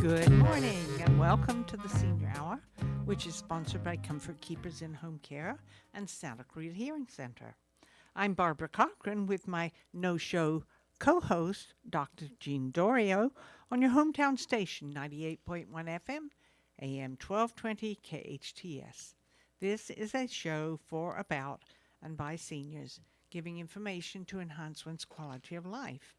Good morning and welcome to the Senior Hour, which is sponsored by Comfort Keepers in Home Care and Santa Clarita Hearing Center. I'm Barbara Cochran with my no-show co-host, Dr. Jean Dorio, on your hometown station, 98.1 FM, AM 1220 KHTS. This is a show for, about, and by seniors, giving information to enhance one's quality of life.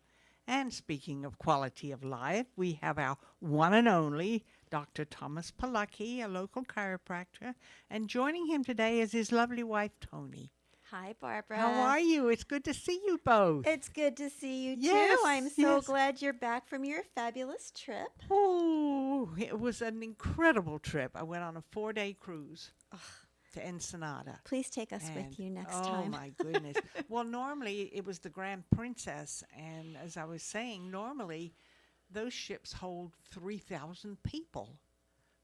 And speaking of quality of life, we have our one and only Dr. Thomas Palucki, a local chiropractor, and joining him today is his lovely wife, Tony. Hi, Barbara. How are you? It's good to see you both. It's good to see you, Yes, too. I'm so glad you're back from your fabulous trip. Oh, it was an incredible trip. I went on a 4-day cruise to Ensenada. Please take us with you next time. Oh, my goodness. Well, normally it was the Grand Princess, and as I was saying, normally those ships hold 3,000 people,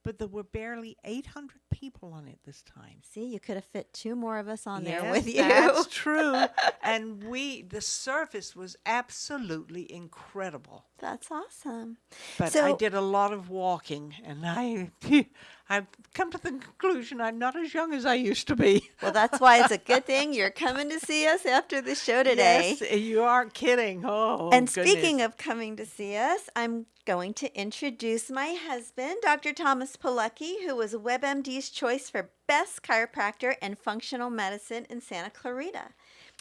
but there were barely 800 people on it this time. See, you could have fit 2 more of us on Yes, there with you. That's true. And the service was absolutely incredible. That's awesome. But I did a lot of walking, and I've come to the conclusion I'm not as young as I used to be. Well, that's why it's a good thing you're coming to see us after the show today. Yes, you aren't kidding. Oh, and goodness. Speaking of coming to see us, I'm going to introduce my husband, Dr. Thomas Palucki, who was WebMD's choice for best chiropractor and functional medicine in Santa Clarita.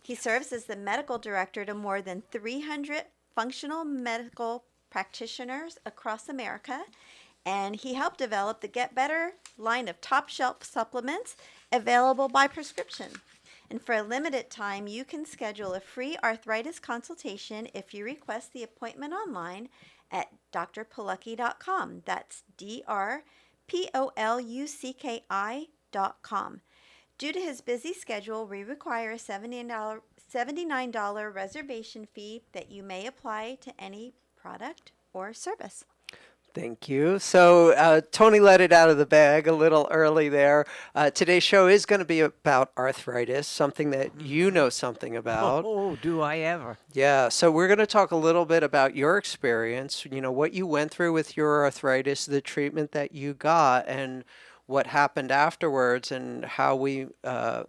He serves as the medical director to more than 300 functional medical practitioners across America, and he helped develop the Get Better line of top-shelf supplements available by prescription. And for a limited time, you can schedule a free arthritis consultation if you request the appointment online at drpalucki.com. That's drpalucki.com. Due to his busy schedule, we require a $79 reservation fee that you may apply to any product or service. Thank you. So Tony let it out of the bag a little early there. Today's show is going to be about arthritis, something that you know something about. Oh, do I ever. Yeah, so we're going to talk a little bit about your experience, what you went through with your arthritis, the treatment that you got, and what happened afterwards, and how we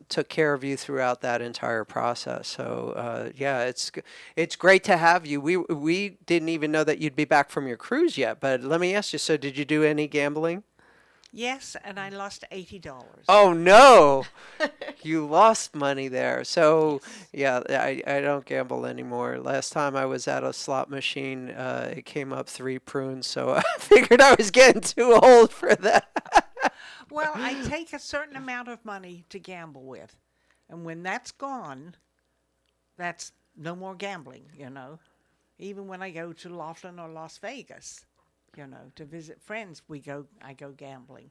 took care of you throughout that entire process. So it's great to have you. We didn't even know that you'd be back from your cruise yet, but let me ask you, so did you do any gambling? Yes, and I lost $80. Oh, no. You lost money there. So, yeah, I don't gamble anymore. Last time I was at a slot machine, it came up 3 prunes, so I figured I was getting too old for that. Well, I take a certain amount of money to gamble with, and when that's gone, that's no more gambling, Even when I go to Laughlin or Las Vegas, to visit friends, I go gambling.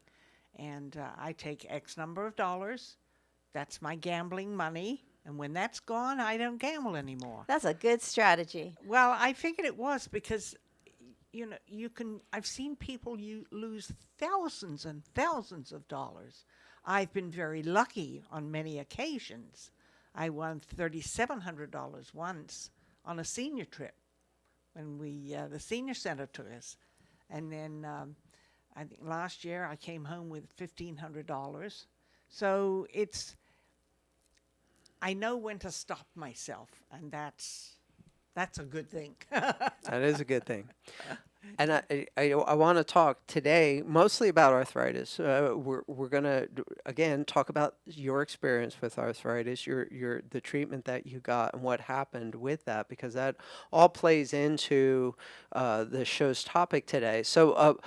And I take X number of dollars. That's my gambling money. And when that's gone, I don't gamble anymore. That's a good strategy. Well, I figured it was because I've seen people lose thousands and thousands of dollars. I've been very lucky on many occasions. I won $3,700 once on a senior trip when the senior center took us. And then I think last year I came home with $1,500. So I know when to stop myself, and that's a good thing. That is a good thing. And I want to talk today mostly about arthritis. We're going to, again, talk about your experience with arthritis, the treatment that you got and what happened with that, because that all plays into the show's topic today. So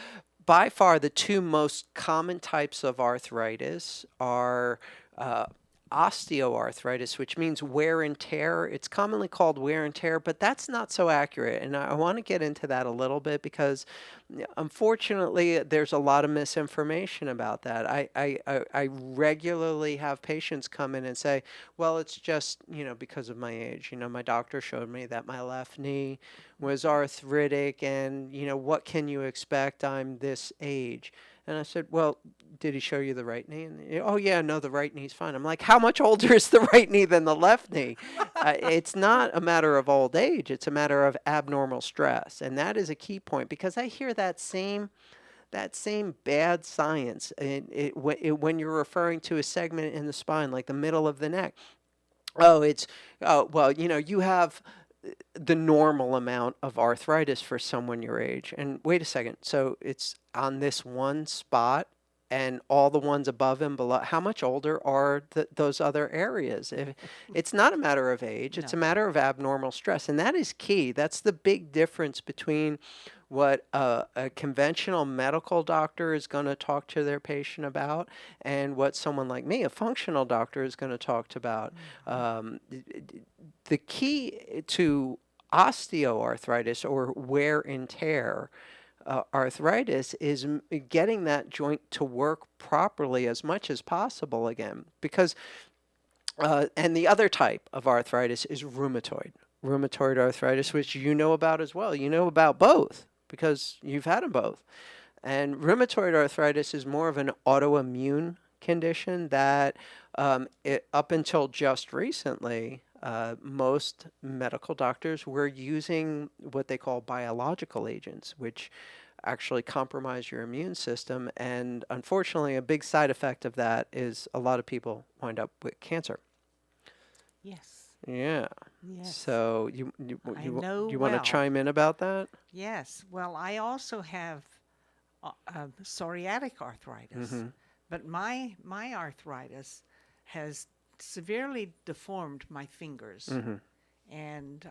by far, the 2 most common types of arthritis are osteoarthritis, which means wear and tear. It's commonly called wear and tear, but that's not so accurate. And I want to get into that a little bit because, unfortunately, there's a lot of misinformation about that. I regularly have patients come in and say, well, it's just, because of my age. My doctor showed me that my left knee was arthritic, and, what can you expect? I'm this age. And I said, well, did he show you the right knee? And oh, yeah, no, the right knee's fine. I'm like, how much older is the right knee than the left knee? It's not a matter of old age, it's a matter of abnormal stress. And that is a key point because I hear that same bad science when you're referring to a segment in the spine, like the middle of the neck. Well, you have the normal amount of arthritis for someone your age. And wait a second, so it's on this one spot and all the ones above and below. How much older are those other areas? It's not a matter of age, it's No. a matter of abnormal stress. And that is key. That's the big difference between what a conventional medical doctor is going to talk to their patient about and what someone like me, a functional doctor, is going to talk to about. The key to osteoarthritis or wear and tear arthritis is getting that joint to work properly as much as possible again. Because, and the other type of arthritis is rheumatoid arthritis, which you know about as well. You know about both because you've had them both. And rheumatoid arthritis is more of an autoimmune condition that up until just recently, most medical doctors were using what they call biological agents, which actually compromise your immune system. And unfortunately, a big side effect of that is a lot of people wind up with cancer. Yes. Yeah. Yes. So you you I you, know you want to well. chime in about that? Yes. Well, I also have psoriatic arthritis, Mm-hmm. but my arthritis has severely deformed my fingers, Mm-hmm. and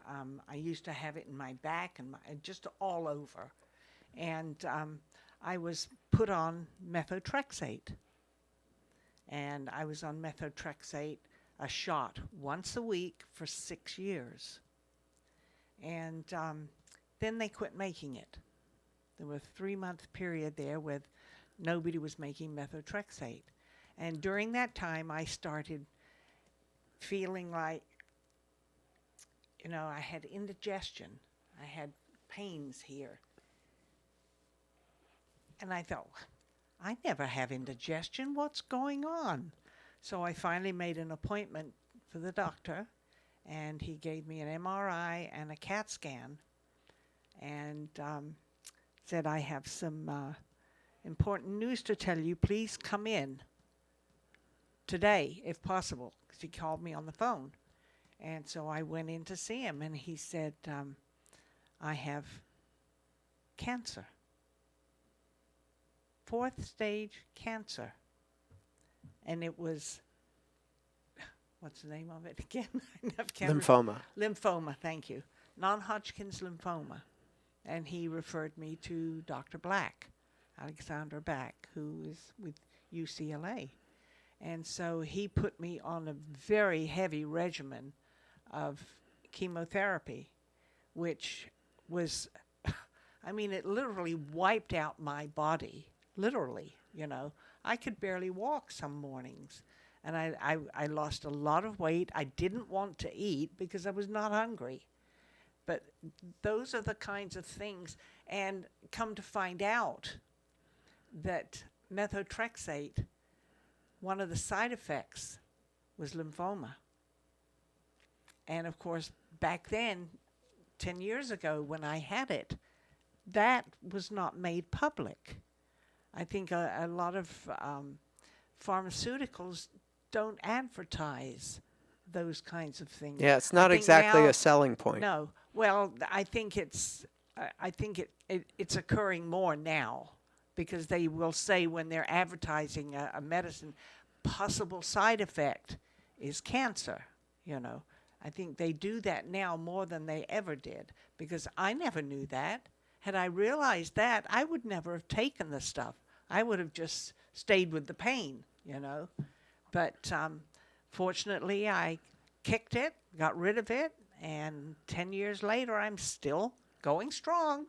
I used to have it in my back and just all over, and I was put on methotrexate, and I was on methotrexate a shot once a week for 6 years, and then they quit making it. There was a 3-month period there where nobody was making methotrexate. And during that time, I started feeling like, I had indigestion. I had pains here. And I thought, I never have indigestion. What's going on? So I finally made an appointment for the doctor, and he gave me an MRI and a CAT scan, and said, I have some important news to tell you. Please come in today, if possible, because he called me on the phone. And so I went in to see him, and he said, I have cancer, 4th stage cancer. And it was, what's the name of it again? Lymphoma. Lymphoma, thank you. Non-Hodgkin's lymphoma. And he referred me to Dr. Black, Alexander Black, who is with UCLA. And so he put me on a very heavy regimen of chemotherapy, which was, it literally wiped out my body, literally, I could barely walk some mornings. And I lost a lot of weight. I didn't want to eat because I was not hungry. But those are the kinds of things. And come to find out that methotrexate, one of the side effects was lymphoma. And of course, back then, 10 years ago when I had it, that was not made public. I think a lot of pharmaceuticals don't advertise those kinds of things. Yeah, it's not exactly now, a selling point. No. Well, I think it's occurring more now, because they will say when they're advertising a medicine, possible side effect is cancer, I think they do that now more than they ever did, because I never knew that. Had I realized that, I would never have taken the stuff. I would have just stayed with the pain, But fortunately, I kicked it, got rid of it, and 10 years later, I'm still going strong.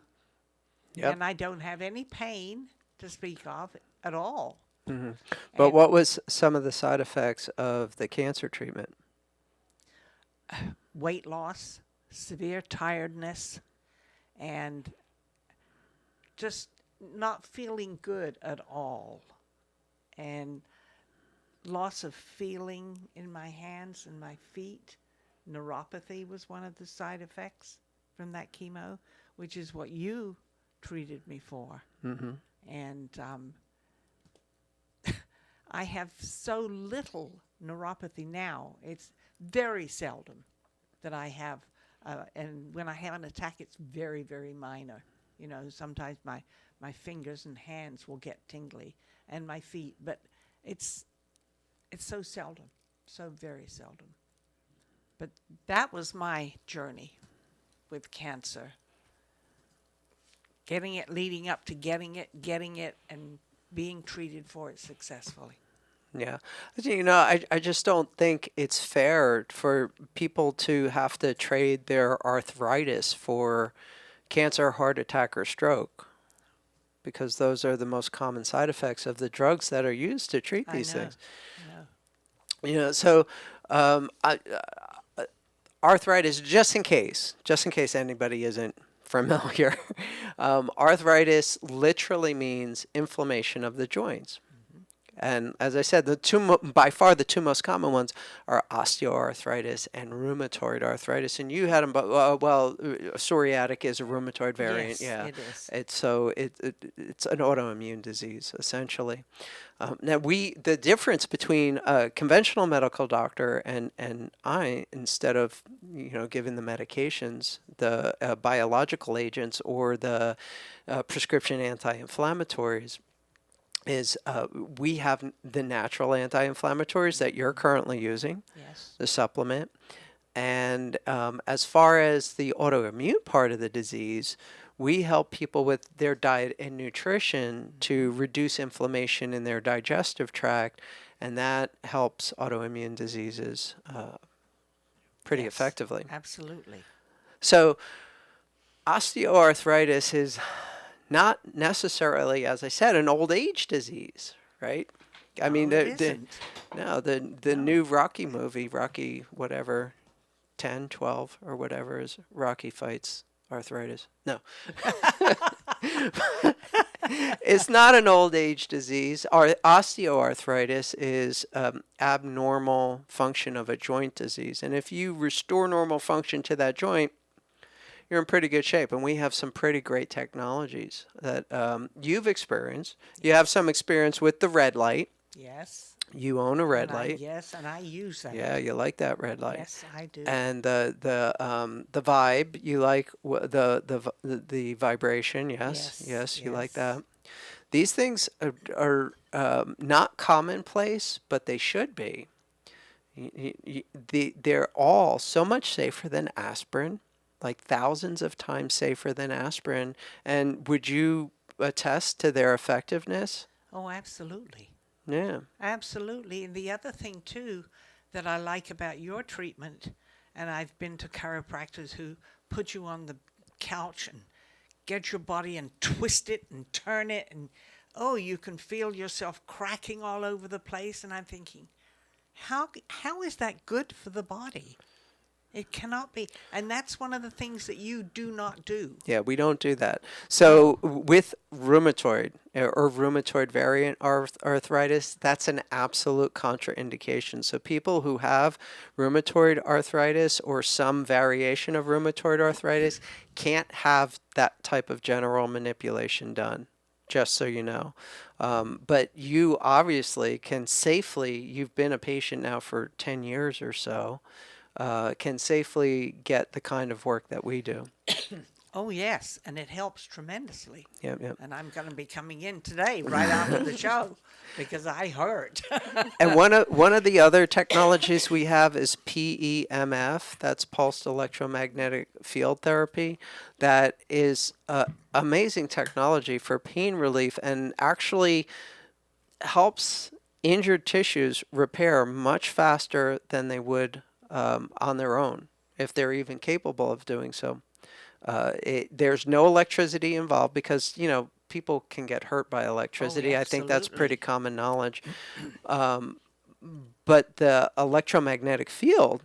Yep. And I don't have any pain to speak of at all. Mm-hmm. But And what was some of the side effects of the cancer treatment? weight loss, severe tiredness, and just not feeling good at all. And loss of feeling in my hands and my feet, neuropathy was one of the side effects from that chemo, which is what you treated me for. Mm-hmm. And I have so little neuropathy now. It's very seldom that I have, and when I have an attack, it's very, very minor. You know, sometimes my fingers and hands will get tingly, and my feet, but it's so seldom, so very seldom. But that was my journey with cancer. Getting it, leading up to getting it, and being treated for it successfully. Yeah. You know, I just don't think it's fair for people to have to trade their arthritis for cancer, heart attack, or stroke, because those are the most common side effects of the drugs that are used to treat these things. I know. You know, so arthritis, just in case anybody isn't familiar, arthritis literally means inflammation of the joints. And as I said, by far the two most common ones are osteoarthritis and rheumatoid arthritis. And you had them, but psoriatic is a rheumatoid variant. Yes, Yeah, it is. it's an autoimmune disease essentially. Now the difference between a conventional medical doctor and I, instead of giving the medications, the biological agents or the prescription anti-inflammatories, is we have the natural anti-inflammatories that you're currently using, Yes. the supplement. And as far as the autoimmune part of the disease, we help people with their diet and nutrition to reduce inflammation in their digestive tract, and that helps autoimmune diseases pretty Yes, effectively. Absolutely. So osteoarthritis is not necessarily, as I said, an old age disease, right? I mean, the new Rocky movie, Rocky whatever, 10, 12, or whatever, is Rocky fights arthritis. No. It's not an old age disease. Osteoarthritis is abnormal function of a joint disease. And if you restore normal function to that joint, you're in pretty good shape. And we have some pretty great technologies that you've experienced. You have some experience with the red light. Yes. You own a red light. Yes, and I use that. Yeah, you like that red light. Yes, I do. And the vibe, you like the vibration. Yes, you like that. These things are not commonplace, but they should be. They're all so much safer than aspirin, like thousands of times safer than aspirin. And would you attest to their effectiveness? Oh, absolutely. Yeah. Absolutely. And the other thing, too, that I like about your treatment, and I've been to chiropractors who put you on the couch and get your body and twist it and turn it, and you can feel yourself cracking all over the place. And I'm thinking, how is that good for the body? It cannot be. And that's one of the things that you do not do. Yeah, we don't do that. So with rheumatoid or rheumatoid variant arthritis, that's an absolute contraindication. So people who have rheumatoid arthritis or some variation of rheumatoid arthritis can't have that type of general manipulation done, just so you know. But you obviously can safely, you've been a patient now for 10 years or so, can safely get the kind of work that we do. Oh, yes, and it helps tremendously. Yep. And I'm going to be coming in today right after the show because I hurt. And one of the other technologies we have is PEMF, that's pulsed electromagnetic field therapy. That is amazing technology for pain relief and actually helps injured tissues repair much faster than they would on their own, if they're even capable of doing so. There's no electricity involved because, people can get hurt by electricity. Oh, I think that's absolutely. pretty common knowledge. But the electromagnetic field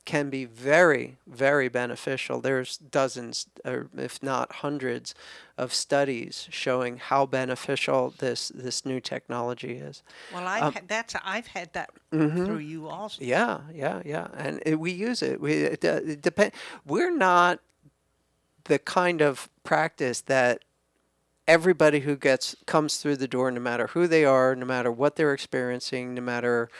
can be very, very beneficial. There's dozens, or if not hundreds, of studies showing how beneficial this new technology is. Well, I've had that through you also. Yeah, yeah, yeah, and we use it. It depend. We're not the kind of practice that everybody who comes through the door, no matter who they are, no matter what they're experiencing, no matter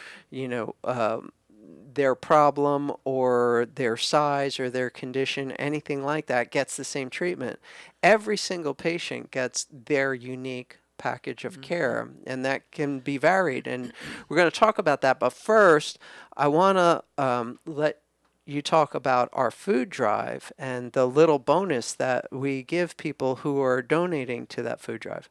their problem or their size or their condition, anything like that, gets the same treatment. Every single patient gets their unique package of care, and that can be varied. And we're going to talk about that. But first, I want to let you talk about our food drive and the little bonus that we give people who are donating to that food drive.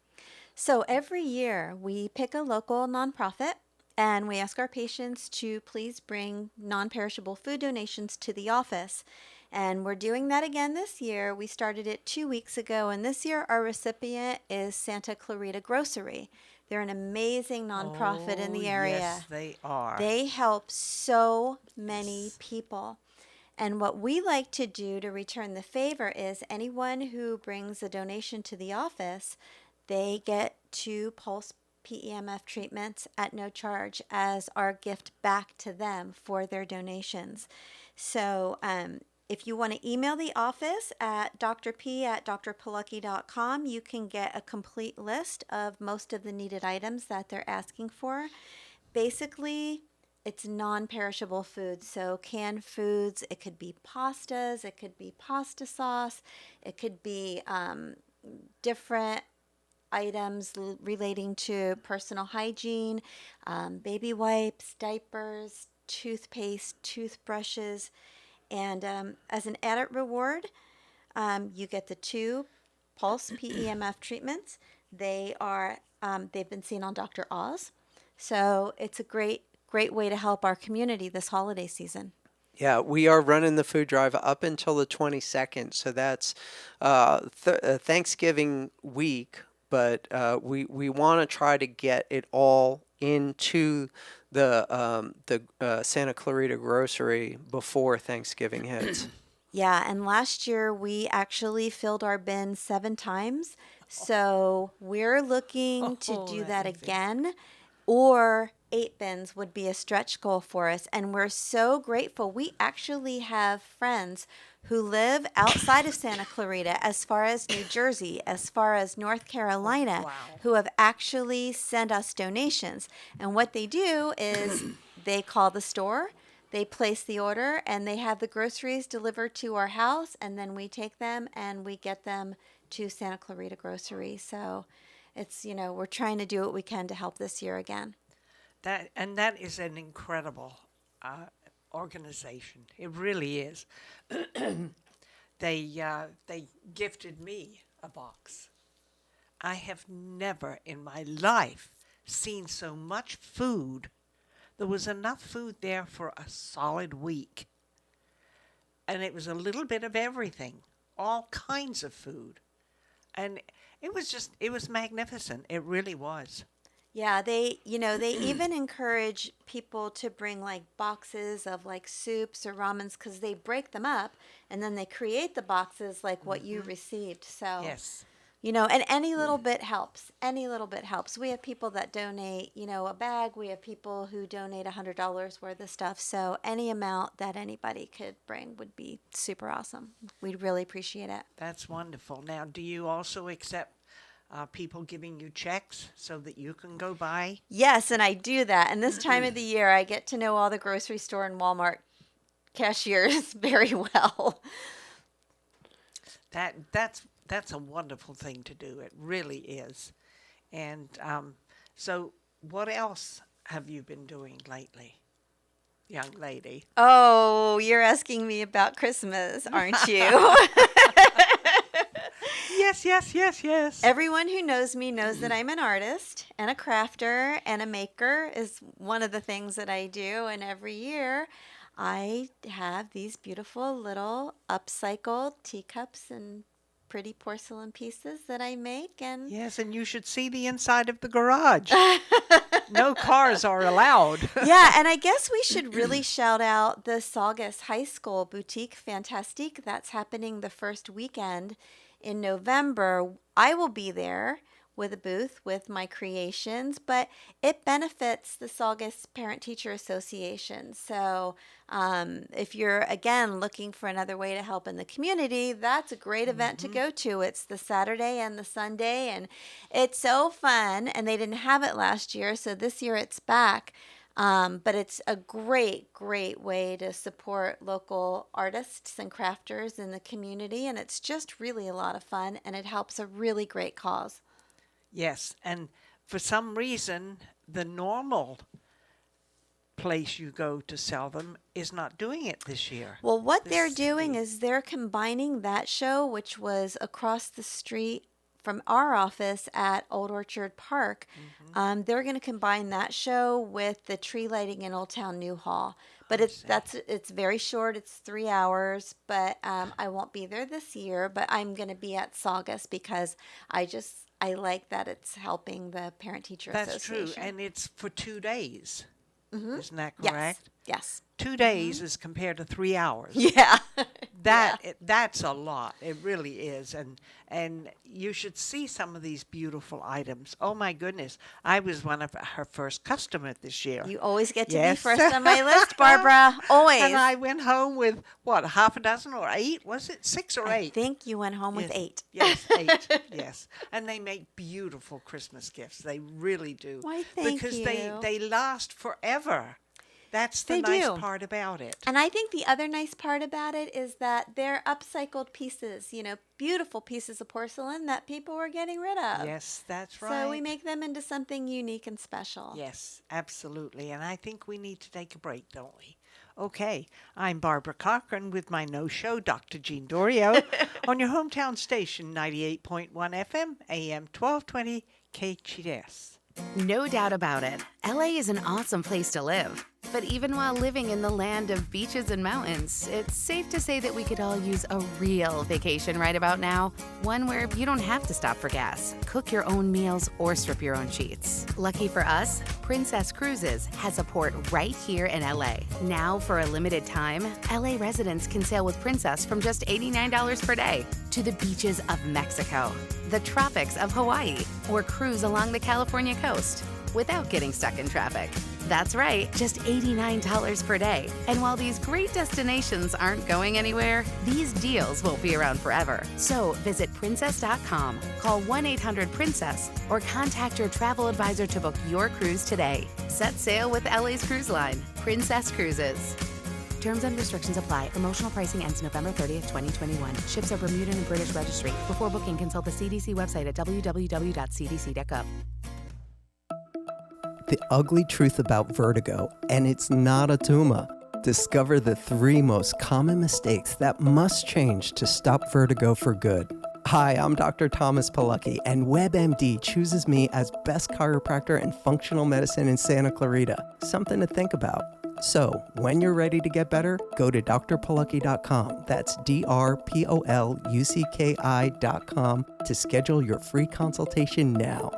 So every year we pick a local nonprofit and we ask our patients to please bring non-perishable food donations to the office. And we're doing that again this year. We started it 2 weeks ago, and this year our recipient is Santa Clarita Grocery. They're an amazing nonprofit in the area. Yes, they are. They help so many people. And what we like to do to return the favor is anyone who brings a donation to the office, they get 2 pulse PEMF treatments at no charge as our gift back to them for their donations. So if you want to email the office at drp@drpolucky.com, you can get a complete list of most of the needed items that they're asking for. Basically, it's non-perishable foods, so canned foods. It could be pastas, it could be pasta sauce, it could be different items relating to personal hygiene, baby wipes, diapers, toothpaste, toothbrushes, and as an added reward, you get the 2 Pulse PEMF treatments. They've been seen on Dr. Oz, so it's a great way to help our community this holiday season. Yeah, we are running the food drive up until the 22nd, so that's Thanksgiving week, but we want to try to get it all into the Santa Clarita Grocery before Thanksgiving hits. Yeah, and last year we actually filled our bin 7 times, so we're looking to do that again, or 8 bins would be a stretch goal for us, and we're so grateful. We actually have friends who live outside of Santa Clarita, as far as New Jersey, as far as North Carolina, who have actually sent us donations. And what they do is they call the store, they place the order, and they have the groceries delivered to our house, and then we take them and we get them to Santa Clarita Grocery. So it's, we're trying to do what we can to help this year again. That is an incredible organization. It really is. They gifted me a box. I have never in my life seen so much food. There was enough food there for a solid week. And it was a little bit of everything, all kinds of food. And it was magnificent. It really was. Yeah, they even encourage people to bring like boxes of like soups or ramens because they break them up and then they create the boxes like what you received. So, yes. And any little bit helps. Any little bit helps. We have people that donate, a bag. We have people who donate $100 worth of stuff. So any amount that anybody could bring would be super awesome. We'd really appreciate it. That's wonderful. Now, do you also accept people giving you checks so that you can go buy? Yes, and I do that. And this time of the year, I get to know all the grocery store and Walmart cashiers very well. That's a wonderful thing to do. It really is. And so what else have you been doing lately, young lady? Oh, you're asking me about Christmas, aren't you? Yes. Everyone who knows me knows that I'm an artist and a crafter and a maker is one of the things that I do. And every year I have these beautiful little upcycled teacups and pretty porcelain pieces that I make. And yes, and you should see the inside of the garage. No cars are allowed. Yeah, and I guess we should really shout out the Saugus High School Boutique Fantastique. That's happening the first weekend in November. I will be there with a booth with my creations, but it benefits the Saugus Parent Teacher Association. So if you're, again, looking for another way to help in the community, that's a great event to go to. It's the Saturday and the Sunday, and it's so fun. And they didn't have it last year, so this year it's back. But it's a great, great way to support local artists and crafters in the community. And it's just really a lot of fun, and it helps a really great cause. Yes, and for some reason, the normal place you go to sell them is not doing it this year. Well, what they're doing is they're combining that show, which was across the street from our office at Old Orchard Park. They're going to combine that show with the tree lighting in Old Town New Hall. But it's very short. It's 3 hours. But I won't be there this year. But I'm going to be at Saugus because I like that it's helping the Parent Teacher Association. That's true, and it's for 2 days. Isn't that correct? Yes. 2 days is compared to 3 hours. Yeah. That's a lot. It really is, and you should see some of these beautiful items. Oh my goodness! I was one of her first customers this year. You always get to be first on my list, Barbara. Always. And I went home with what, half a dozen or 8? Was it 6 or 8? I think you went home with 8. Yes, 8. Yes, and they make beautiful Christmas gifts. They really do. Why, thank because you. they last forever. That's the nice part about it. And I think the other nice part about it is that they're upcycled pieces, beautiful pieces of porcelain that people were getting rid of. Yes, that's right. So we make them into something unique and special. Yes, absolutely. And I think we need to take a break, don't we? Okay, I'm Barbara Cochran with my no-show, Dr. Jean Dorio, on your hometown station, 98.1 FM, AM 1220, KHTS. No doubt about it, LA is an awesome place to live. But even while living in the land of beaches and mountains, it's safe to say that we could all use a real vacation right about now. One where you don't have to stop for gas, cook your own meals, or strip your own sheets. Lucky for us, Princess Cruises has a port right here in LA. Now, for a limited time, LA residents can sail with Princess from just $89 per day to the beaches of Mexico, the tropics of Hawaii, or cruise along the California coast without getting stuck in traffic. That's right, just $89 per day. And while these great destinations aren't going anywhere, these deals won't be around forever. So visit princess.com, call 1-800-PRINCESS, or contact your travel advisor to book your cruise today. Set sail with LA's cruise line, Princess Cruises. Terms and restrictions apply. Promotional pricing ends November 30th, 2021. Ships are Bermudan and British registry. Before booking, consult the CDC website at www.cdc.gov. The ugly truth about vertigo, and it's not a tumor. Discover the 3 most common mistakes that must change to stop vertigo for good. Hi, I'm Dr. Thomas Pilecki, and WebMD chooses me as best chiropractor and functional medicine in Santa Clarita. Something to think about. So, when you're ready to get better, go to drpilecki.com. That's drpolucki.com to schedule your free consultation now.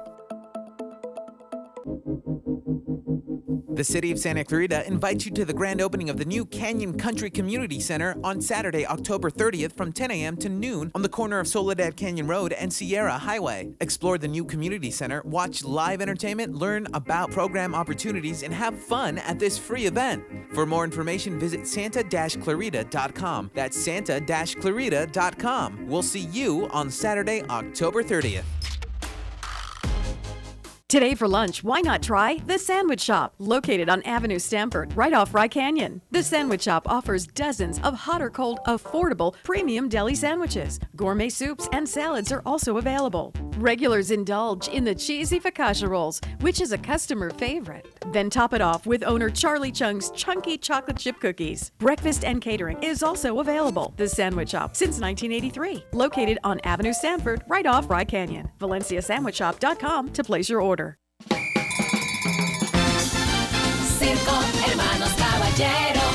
The City of Santa Clarita invites you to the grand opening of the new Canyon Country Community Center on Saturday, October 30th from 10 a.m. to noon on the corner of Soledad Canyon Road and Sierra Highway. Explore the new community center, watch live entertainment, learn about program opportunities, and have fun at this free event. For more information, visit santa-clarita.com. That's santa-clarita.com. We'll see you on Saturday, October 30th. Today for lunch, why not try The Sandwich Shop, located on Avenue Stamford, right off Rye Canyon. The Sandwich Shop offers dozens of hot or cold, affordable, premium deli sandwiches. Gourmet soups and salads are also available. Regulars indulge in the cheesy focaccia rolls, which is a customer favorite. Then top it off with owner Charlie Chung's chunky chocolate chip cookies. Breakfast and catering is also available. The Sandwich Shop, since 1983, located on Avenue Stamford, right off Rye Canyon. ValenciaSandwichShop.com to place your order. Circo Hermanos Caballero.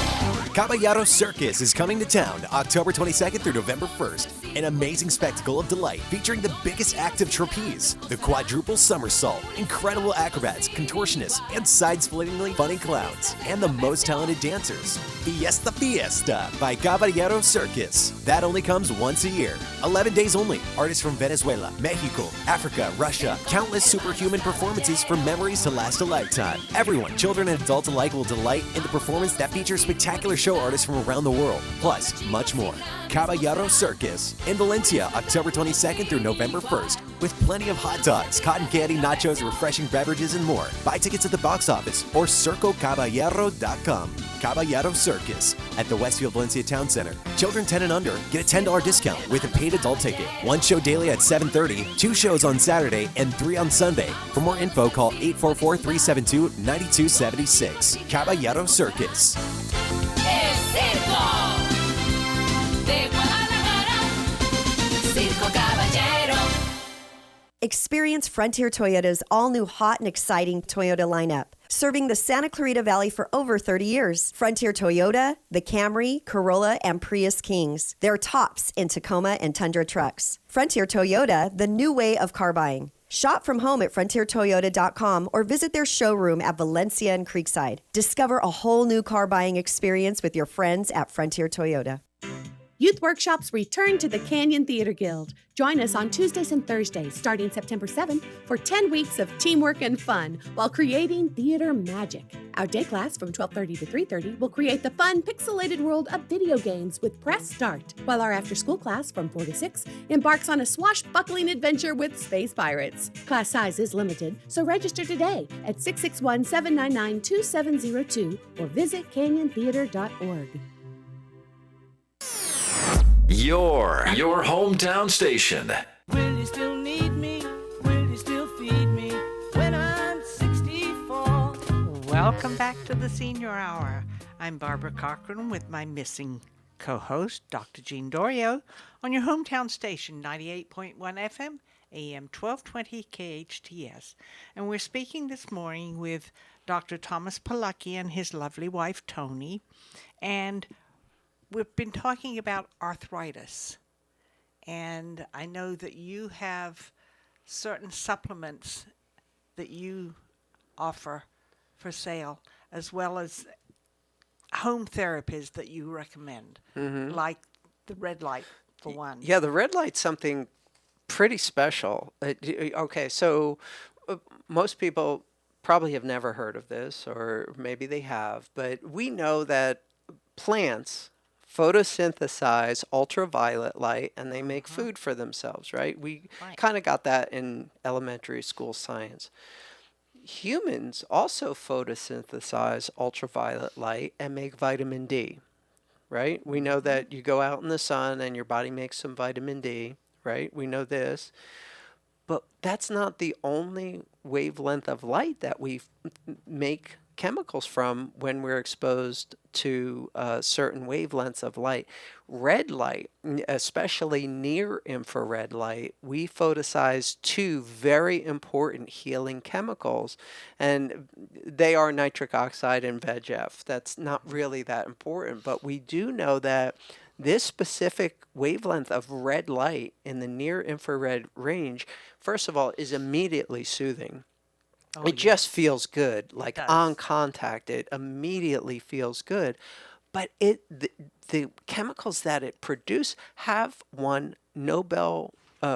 Caballero Circus is coming to town October 22nd through November 1st. An amazing spectacle of delight featuring the biggest active trapeze, the quadruple somersault, incredible acrobats, contortionists, and side-splittingly funny clowns, and the most talented dancers. Fiesta Fiesta by Caballero Circus. That only comes once a year. 11 days only. Artists from Venezuela, Mexico, Africa, Russia. Countless superhuman performances for memories to last a lifetime. Everyone, children and adults alike, will delight in the performance that features spectacular show artists from around the world, plus much more. Caballero Circus in Valencia, October 22nd through November 1st, with plenty of hot dogs, cotton candy, nachos, refreshing beverages, and more. Buy tickets at the box office or circocaballero.com. Caballero Circus at the Westfield Valencia Town Center. Children 10 and under get a $10 discount with a paid adult ticket. One show daily at 7:30, 2 shows on Saturday, and 3 on Sunday. For more info, call 844-372-9276. Caballero Circus. El Circo de Guadalajara, Circo Caballero. Experience Frontier Toyota's all-new hot and exciting Toyota lineup. Serving the Santa Clarita Valley for over 30 years. Frontier Toyota, the Camry, Corolla, and Prius Kings. They're tops in Tacoma and Tundra trucks. Frontier Toyota, the new way of car buying. Shop from home at frontiertoyota.com or visit their showroom at Valencia and Creekside. Discover a whole new car buying experience with your friends at Frontier Toyota. Youth workshops return to the Canyon Theater Guild. Join us on Tuesdays and Thursdays starting September 7th for 10 weeks of teamwork and fun while creating theater magic. Our day class from 12:30 to 3:30 will create the fun pixelated world of video games with Press Start, while our after-school class from 4 to 6 embarks on a swashbuckling adventure with space pirates. Class size is limited, so register today at 661-799-2702 or visit canyontheater.org. Your hometown station. Will you still need me? Will you still feed me when I'm 64? Welcome back to the Senior Hour. I'm Barbara Cochran with my missing co-host, Dr. Jean Dorio, on your hometown station, 98.1 FM, AM 1220 KHTS. And we're speaking this morning with Dr. Thomas Pilecki and his lovely wife, Tony. And we've been talking about arthritis, and I know that you have certain supplements that you offer for sale, as well as home therapies that you recommend, like the red light, for one. Yeah, the red light's something pretty special. Okay, so most people probably have never heard of this, or maybe they have, but we know that plants photosynthesize ultraviolet light, and they make food for themselves, right? We kind of got that in elementary school science. Humans also photosynthesize ultraviolet light and make vitamin D, right? We know that you go out in the sun and your body makes some vitamin D, right? We know this. But that's not the only wavelength of light that we make chemicals from when we're exposed to certain wavelengths of light. Red light, especially near infrared light, we photosize 2 very important healing chemicals, and they are nitric oxide and VEGF. That's not really that important, but we do know that this specific wavelength of red light in the near infrared range, first of all, is immediately soothing. It just feels good, like on contact. It immediately feels good. But the chemicals that it produces have won Nobel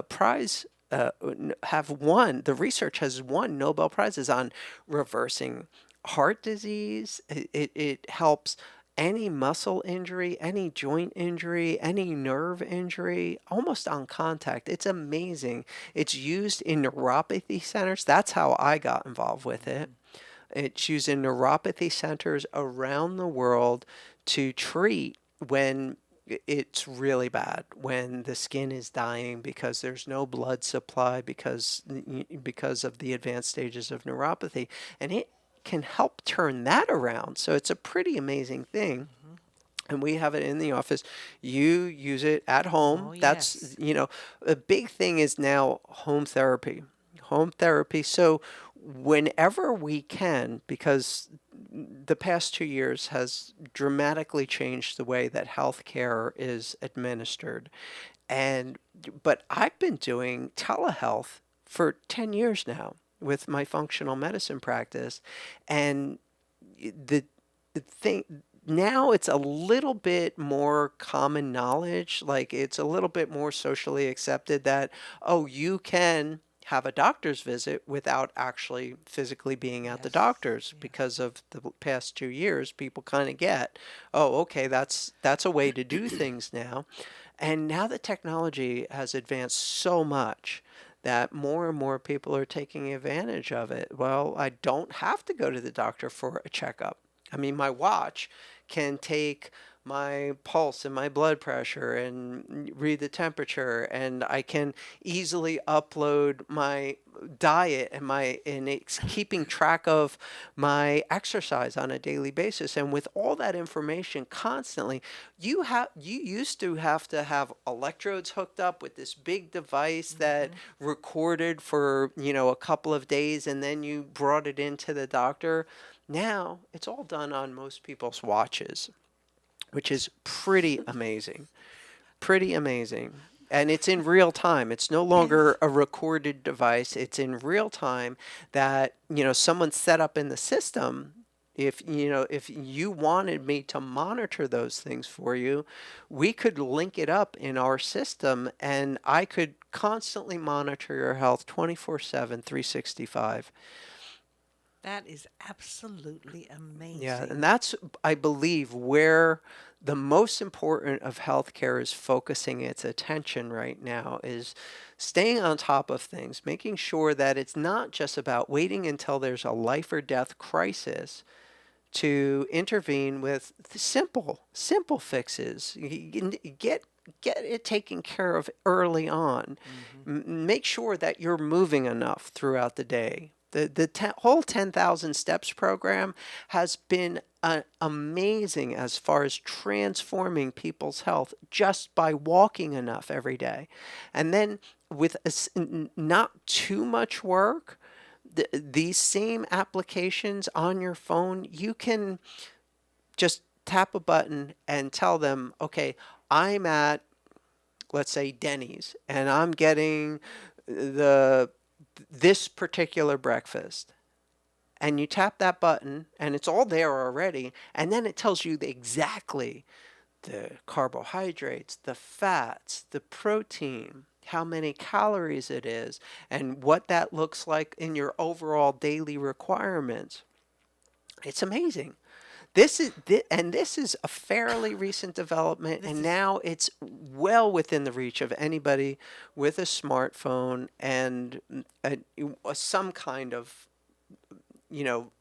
Prize, the research has won Nobel Prizes on reversing heart disease. It helps any muscle injury, any joint injury, any nerve injury, almost on contact. It's amazing. It's used in neuropathy centers. That's how I got involved with it. It's used in neuropathy centers around the world to treat when it's really bad, when the skin is dying because there's no blood supply because of the advanced stages of neuropathy. And it can help turn that around. So it's a pretty amazing thing. And we have it in the office. You use it at home. That's, a big thing is now home therapy. Home therapy. So whenever we can, because the past 2 years has dramatically changed the way that healthcare is administered. But I've been doing telehealth for 10 years now with my functional medicine practice. And the, the thing now, it's a little bit more common knowledge, like it's a little bit more socially accepted that, oh, you can have a doctor's visit without actually physically being at the doctor's. Because of the past 2 years, people kind of get, oh, okay, that's a way to do things now. And now the technology has advanced so much that more and more people are taking advantage of it. Well, I don't have to go to the doctor for a checkup. I mean, my watch can take my pulse and my blood pressure and read the temperature, and I can easily upload my diet and it's keeping track of my exercise on a daily basis. And with all that information constantly, you used to have electrodes hooked up with this big device that recorded for a couple of days, and then you brought it into the doctor. Now it's all done on most people's watches, which is pretty amazing. Pretty amazing. And it's in real time. It's no longer a recorded device. It's in real time that, someone set up in the system. If you wanted me to monitor those things for you, we could link it up in our system, and I could constantly monitor your health 24/7, 365. That is absolutely amazing. Yeah, and that's, I believe, where the most important of healthcare is focusing its attention right now, is staying on top of things, making sure that it's not just about waiting until there's a life or death crisis to intervene with simple fixes. Get it taken care of early on. Make sure that you're moving enough throughout the day. The whole 10,000 Steps program has been amazing as far as transforming people's health just by walking enough every day. And then with not too much work, these same applications on your phone, you can just tap a button and tell them, okay, I'm at, let's say, Denny's, and I'm getting this particular breakfast. And you tap that button, and it's all there already, and then it tells you exactly the carbohydrates, the fats, the protein, how many calories it is, and what that looks like in your overall daily requirements. It's amazing. This is a fairly recent development, and now it's well within the reach of anybody with a smartphone and some kind of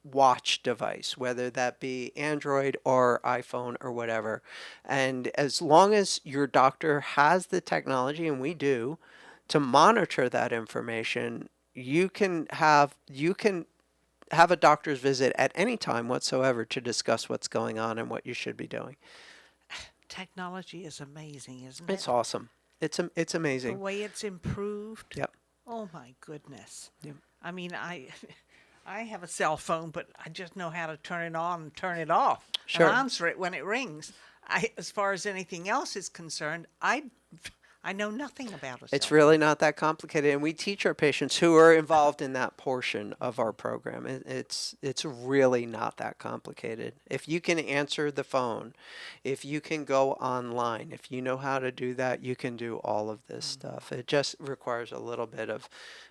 watch device, whether that be Android or iPhone or whatever. And as long as your doctor has the technology, and we do, to monitor that information, you can have a doctor's visit at any time whatsoever to discuss what's going on and what you should be doing. Technology is amazing, isn't it? It's awesome. It's amazing. The way it's improved. Yep. Oh my goodness. Yep. I mean, I have a cell phone, but I just know how to turn it on and turn it off. Sure. And answer it when it rings. As far as anything else is concerned, I know nothing about it. It's really not that complicated, and we teach our patients who are involved in that portion of our program. It's really not that complicated. If you can answer the phone, if you can go online, if you know how to do that, you can do all of this stuff. It just requires a little bit of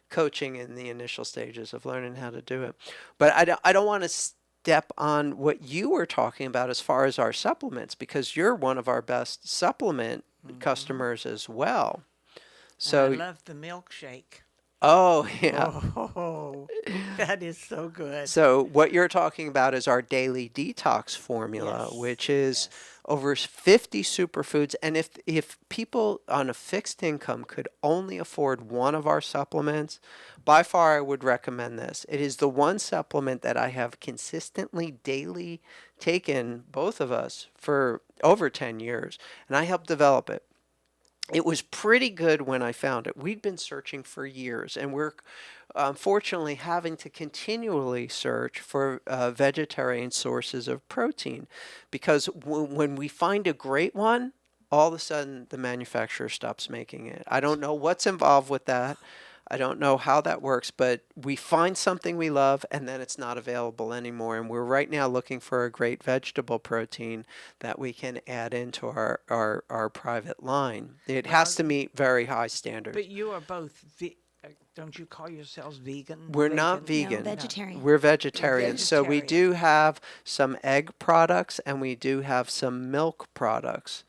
coaching in the initial stages of learning how to do it. But I don't want to step on what you were talking about as far as our supplements, because you're one of our best supplement customers as well. So I love the milkshake. Oh, yeah. Oh, that is so good. So what you're talking about is our daily detox formula, which is over 50 superfoods. And if people on a fixed income could only afford one of our supplements, by far I would recommend this. It is the one supplement that I have consistently daily taken, both of us, for over 10 years. And I helped develop it. It was pretty good when I found it. We'd been searching for years, and we're unfortunately having to continually search for vegetarian sources of protein, because when we find a great one, all of a sudden the manufacturer stops making it. I don't know what's involved with that. I don't know how that works, but we find something we love and then it's not available anymore. And we're right now looking for a great vegetable protein that we can add into our private line. It has to meet very high standards. But you are both, don't you call yourselves vegan? We're not vegan. No, vegetarian. We're vegetarians. So we Vegetarian. do have some egg products and we do have some milk products.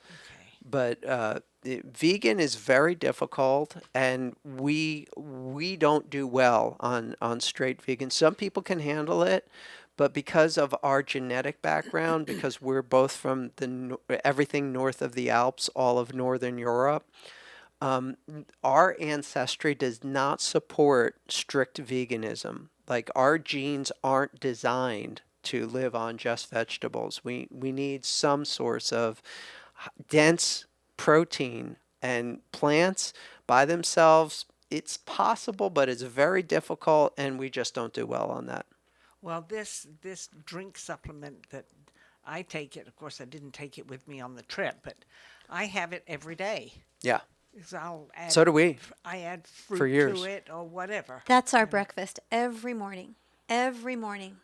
But vegan is very difficult, and we don't do well on straight vegan. Some people can handle it, but because of our genetic background, because we're both from everything north of the Alps, all of Northern Europe, our ancestry does not support strict veganism. Like, our genes aren't designed to live on just vegetables. We need some source of dense protein, and plants by themselves, it's possible, but it's very difficult, and we just don't do well on that. Well, this drink supplement that I take it, of course I didn't take it with me on the trip, but I have it every day. Yeah. So I'll add, So do we. I add fruit For years. to it or whatever. That's our breakfast every morning. Every morning.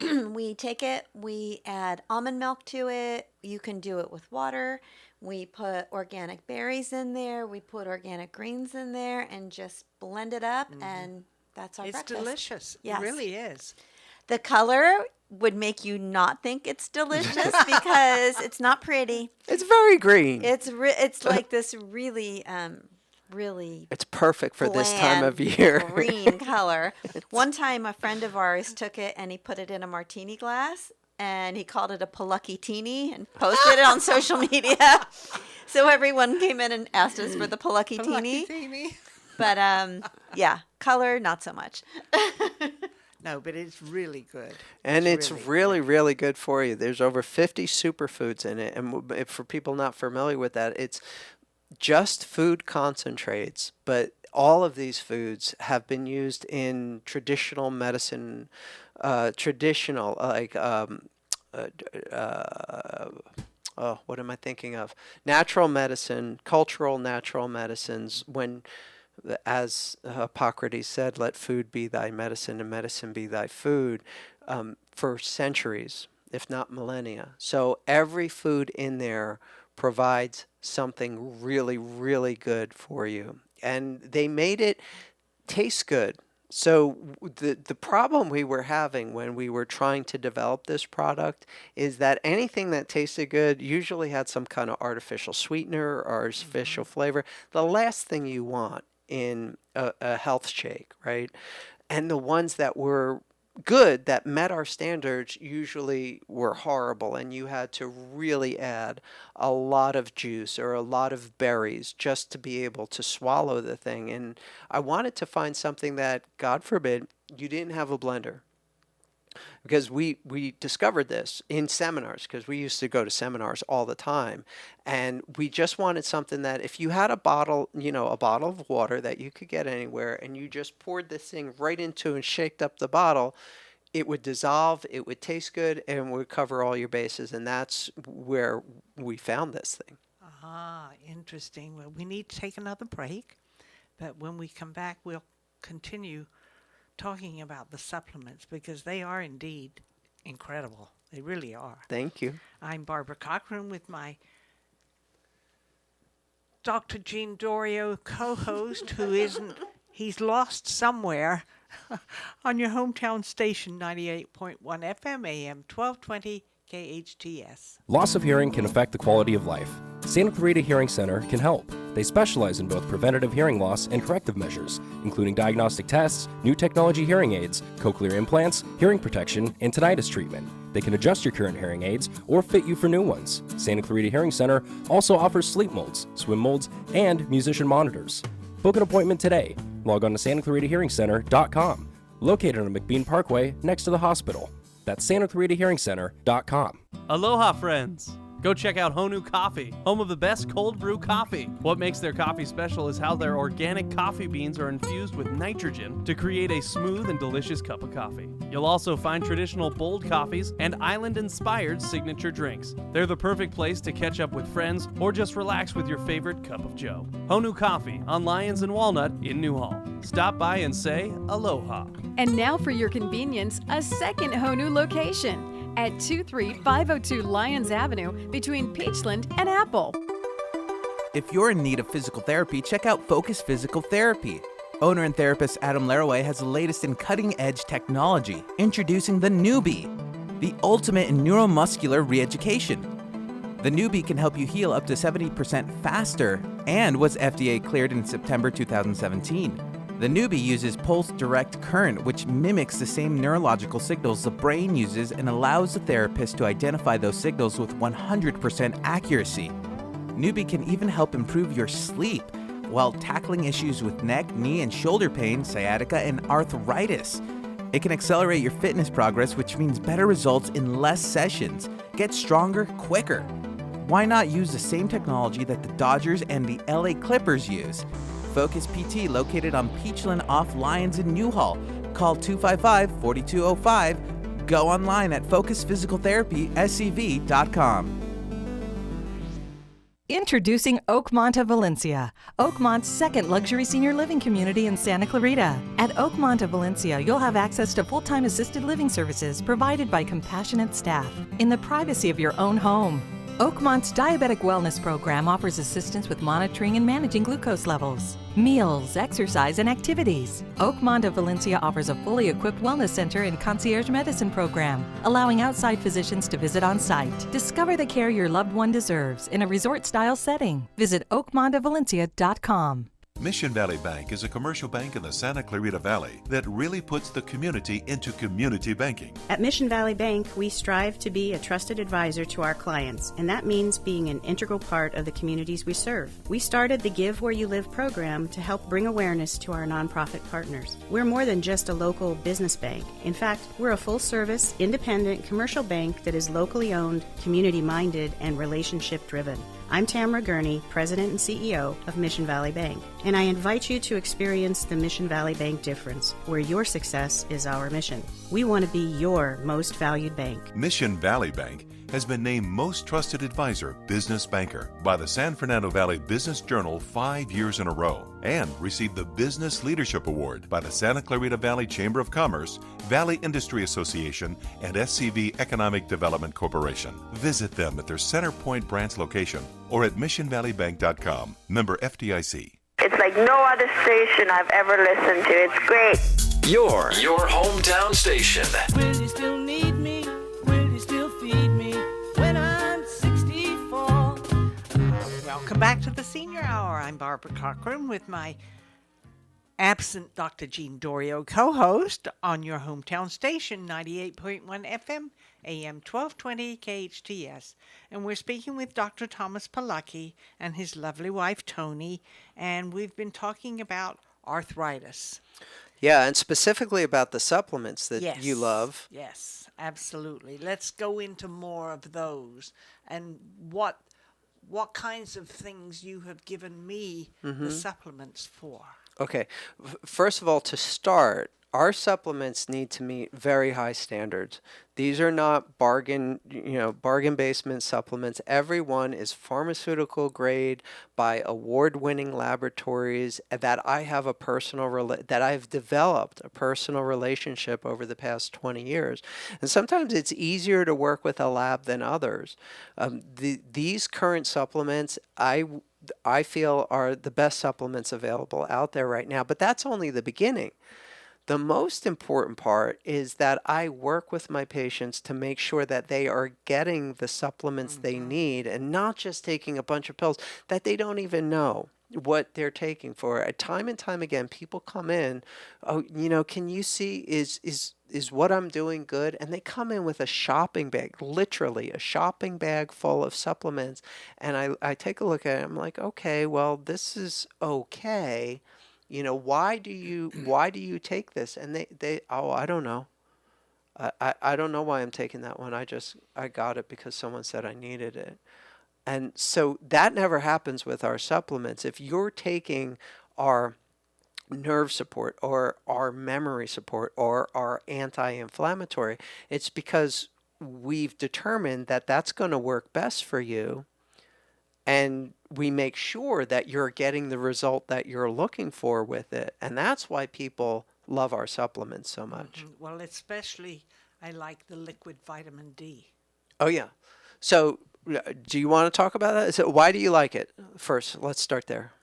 We take it, we add almond milk to it. You can do it with water. We put organic berries in there. We put organic greens in there and just blend it up, and that's our breakfast. It's delicious. Yes. It really is. The color would make you not think it's delicious because it's not pretty. It's very green. It's like this really It's perfect for this time of bland year. green color. One time a friend of ours took it and he put it in a martini glass and he called it a Palucky-tini and posted it on social media. So everyone came in and asked us for the Palucky-tini. Palucky-tini. But yeah, color not so much. No, but it's really good. And it's really, really good for you. There's over 50 superfoods in it. And for people not familiar with that, it's just food concentrates, but all of these foods have been used in traditional medicine, what am I thinking of? Natural medicine, cultural natural medicines, when, as Hippocrates said, let food be thy medicine and medicine be thy food, for centuries, if not millennia. So every food in there provides something really, really good for you. And they made it taste good. So the problem we were having when we were trying to develop this product is that anything that tasted good usually had some kind of artificial sweetener or artificial flavor. The last thing you want in a health shake, right? And the ones that were good, that met our standards, usually were horrible, and you had to really add a lot of juice or a lot of berries just to be able to swallow the thing. And I wanted to find something that, God forbid, you didn't have a blender. Because we discovered this in seminars, because we used to go to seminars all the time, and we just wanted something that if you had a bottle of water that you could get anywhere, and you just poured this thing right into and shaked up the bottle, it would dissolve, it would taste good, and would cover all your bases. And that's where we found this thing. Ah, interesting. Well, we need to take another break, but when we come back, we'll continue talking about the supplements, because they are indeed incredible. They really are. Thank you. I'm Barbara Cochran with my Dr. Gene Dorio co-host, who isn't, he's lost somewhere, on your hometown station, 98.1 FM, AM 1220, KHTS. Loss of hearing can affect the quality of life. Santa Clarita Hearing Center can help. They specialize in both preventative hearing loss and corrective measures, including diagnostic tests, new technology hearing aids, cochlear implants, hearing protection, and tinnitus treatment. They can adjust your current hearing aids or fit you for new ones. Santa Clarita Hearing Center also offers sleep molds, swim molds, and musician monitors. Book an appointment today. Log on to SantaClaritaHearingCenter.com, located on McBean Parkway next to the hospital. That's SantaClaritaHearingCenter.com. Aloha, friends! Go check out Honu Coffee, home of the best cold brew coffee. What makes their coffee special is how their organic coffee beans are infused with nitrogen to create a smooth and delicious cup of coffee. You'll also find traditional bold coffees and island-inspired signature drinks. They're the perfect place to catch up with friends or just relax with your favorite cup of joe. Honu Coffee on Lyons and Walnut in Newhall. Stop by and say aloha. And now for your convenience, a second Honu location at 23502 Lyons Avenue between Peachland and Apple. If you're in need of physical therapy, check out Focus Physical Therapy. Owner and therapist Adam Laraway has the latest in cutting-edge technology, introducing the Newbie, the ultimate in neuromuscular re-education. The Newbie can help you heal up to 70% faster and was FDA cleared in September 2017. The Newbie uses pulse direct current, which mimics the same neurological signals the brain uses and allows the therapist to identify those signals with 100% accuracy. Newbie can even help improve your sleep while tackling issues with neck, knee, and shoulder pain, sciatica, and arthritis. It can accelerate your fitness progress, which means better results in less sessions. Get stronger quicker. Why not use the same technology that the Dodgers and the LA Clippers use? Focus PT, located on Peachland off Lyons in Newhall. Call 255-4205. Go online at focusphysicaltherapyscv.com. Introducing Oakmont of Valencia, Oakmont's second luxury senior living community in Santa Clarita. At Oakmont of Valencia, you'll have access to full-time assisted living services provided by compassionate staff in the privacy of your own home. Oakmont's Diabetic Wellness Program offers assistance with monitoring and managing glucose levels, meals, exercise, and activities. Oakmont of Valencia offers a fully equipped wellness center and concierge medicine program, allowing outside physicians to visit on site. Discover the care your loved one deserves in a resort-style setting. Visit oakmontofvalencia.com. Mission Valley Bank is a commercial bank in the Santa Clarita Valley that really puts the community into community banking. At Mission Valley Bank, we strive to be a trusted advisor to our clients, and that means being an integral part of the communities we serve. We started the Give Where You Live program to help bring awareness to our nonprofit partners. We're more than just a local business bank. In fact, we're a full-service, independent commercial bank that is locally owned, community-minded, and relationship-driven. I'm Tamara Gurney, President and CEO of Mission Valley Bank, and I invite you to experience the Mission Valley Bank difference, where your success is our mission. We want to be your most valued bank. Mission Valley Bank has been named Most Trusted Advisor Business Banker by the San Fernando Valley Business Journal 5 years in a row and received the Business Leadership Award by the Santa Clarita Valley Chamber of Commerce, Valley Industry Association, and SCV Economic Development Corporation. Visit them at their Center Point branch location or at missionvalleybank.com. Member FDIC. It's like no other station I've ever listened to. It's great. Your hometown station. Will you still need me? Will you still feed me when I'm 64? Welcome back to the Senior Hour. I'm Barbara Cochran with my absent Dr. Jean Dorio co-host on your hometown station, 98.1 FM, AM 1220 KHTS. And we're speaking with Dr. Thomas Pilecki and his lovely wife, Tony, and we've been talking about arthritis. Yeah, and specifically about the supplements that you love. Yes, absolutely. Let's go into more of those and what kinds of things you have given me the supplements for. Okay. First of all, to start, our supplements need to meet very high standards. These are not bargain basement supplements. Every one is pharmaceutical grade by award-winning laboratories that I have that I've developed a personal relationship over the past 20 years. And sometimes it's easier to work with a lab than others. These current supplements, I feel are the best supplements available out there right now, but that's only the beginning. The most important part is that I work with my patients to make sure that they are getting the supplements they need and not just taking a bunch of pills that they don't even know what they're taking for. Time and time again, people come in, can you see, is what I'm doing good? And they come in with a shopping bag, literally a shopping bag full of supplements. And I take a look at it, I'm like, okay, well, this is okay. Why do you take this? And they I don't know. I don't know why I'm taking that one. I got it because someone said I needed it. And so that never happens with our supplements. If you're taking our nerve support or our memory support or our anti-inflammatory, it's because we've determined that that's going to work best for you, and we make sure that you're getting the result that you're looking for with it. And that's why people love our supplements so much. Well, especially I like the liquid vitamin D. Oh yeah. So do you want to talk about that? So why do you like it? First, let's start there.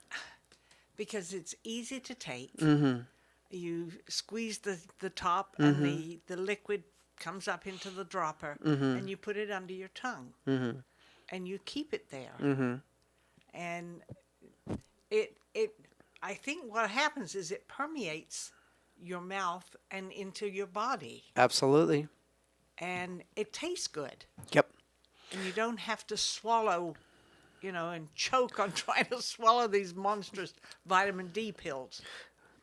Because it's easy to take. Mm-hmm. You squeeze the top Mm-hmm. and the liquid comes up into the dropper Mm-hmm. and you put it under your tongue Mm-hmm. and you keep it there. Mm-hmm. And I think what happens is it permeates your mouth and into your body. Absolutely. And it tastes good. Yep. And you don't have to swallow, and choke on trying to swallow these monstrous vitamin D pills.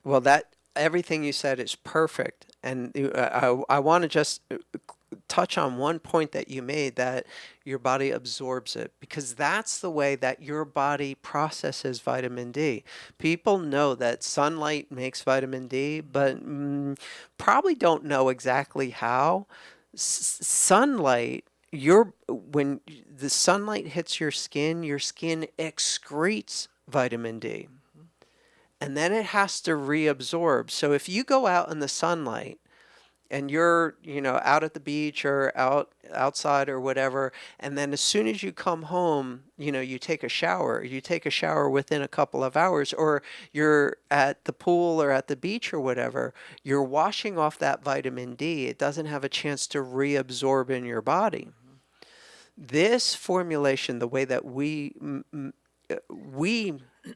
Well, everything you said is perfect. And I want to just touch on one point that you made, that your body absorbs it, because that's the way that your body processes vitamin D. People know that sunlight makes vitamin D, but probably don't know exactly how. Sunlight, when the sunlight hits your skin excretes vitamin D. And then it has to reabsorb. So if you go out in the sunlight and you're, out at the beach or outside or whatever, and then as soon as you come home, you take a shower. You take a shower within a couple of hours, or you're at the pool or at the beach or whatever, you're washing off that vitamin D. It doesn't have a chance to reabsorb in your body. This formulation, the way that we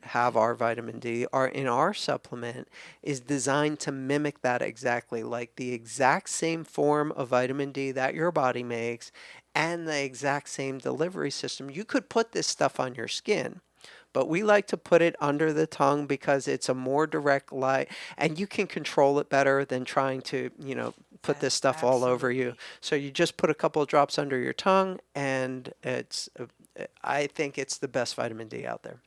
have our vitamin D in our supplement, is designed to mimic that exactly, like the exact same form of vitamin D that your body makes and the exact same delivery system. You could put this stuff on your skin, but we like to put it under the tongue because it's a more direct light and you can control it better than trying to, put this stuff all over you. So you just put a couple of drops under your tongue, and I think it's the best vitamin D out there.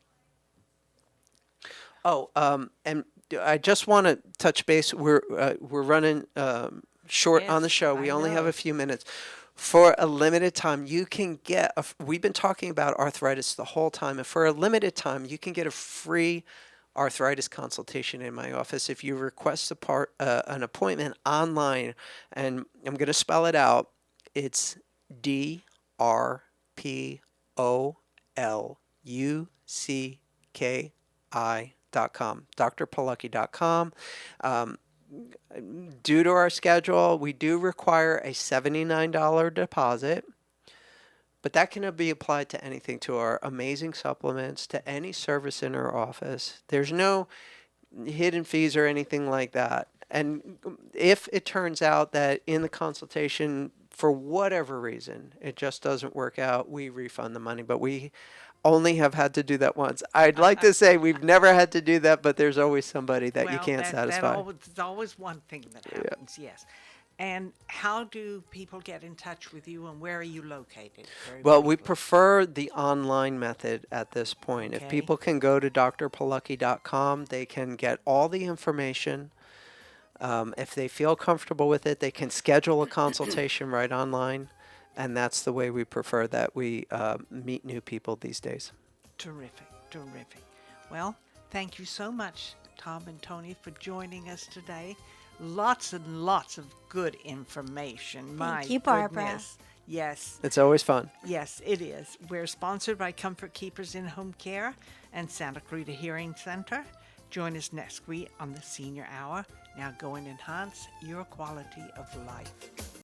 Oh, and I just want to touch base. We're running short on the show. We only have a few minutes. For a limited time, you can get we've been talking about arthritis the whole time, and for a limited time, you can get a free arthritis consultation in my office if you request an appointment online. And I'm going to spell it out. It's drpolucki.com, drpolucki.com. Due to our schedule, we do require a $79 deposit, but that can be applied to anything, to our amazing supplements, to any service in our office. There's no hidden fees or anything like that. And if it turns out that in the consultation, for whatever reason, it just doesn't work out, we refund the money. But we only have had to do that once. I'd like to say we've never had to do that, but there's always somebody that you can't satisfy. There's always one thing that happens, yes. And how do people get in touch with you, and where are you located? Well, we prefer the online method at this point. Okay. If people can go to drpolucki.com, they can get all the information. If they feel comfortable with it, they can schedule a consultation right online. And that's the way we prefer that we meet new people these days. Terrific, terrific. Well, thank you so much, Tom and Tony, for joining us today. Lots and lots of good information. Thank you, Barbara. Goodness. Yes. It's always fun. Yes, it is. We're sponsored by Comfort Keepers in Home Care and Santa Clarita Hearing Center. Join us next week on the Senior Hour. Now go and enhance your quality of life.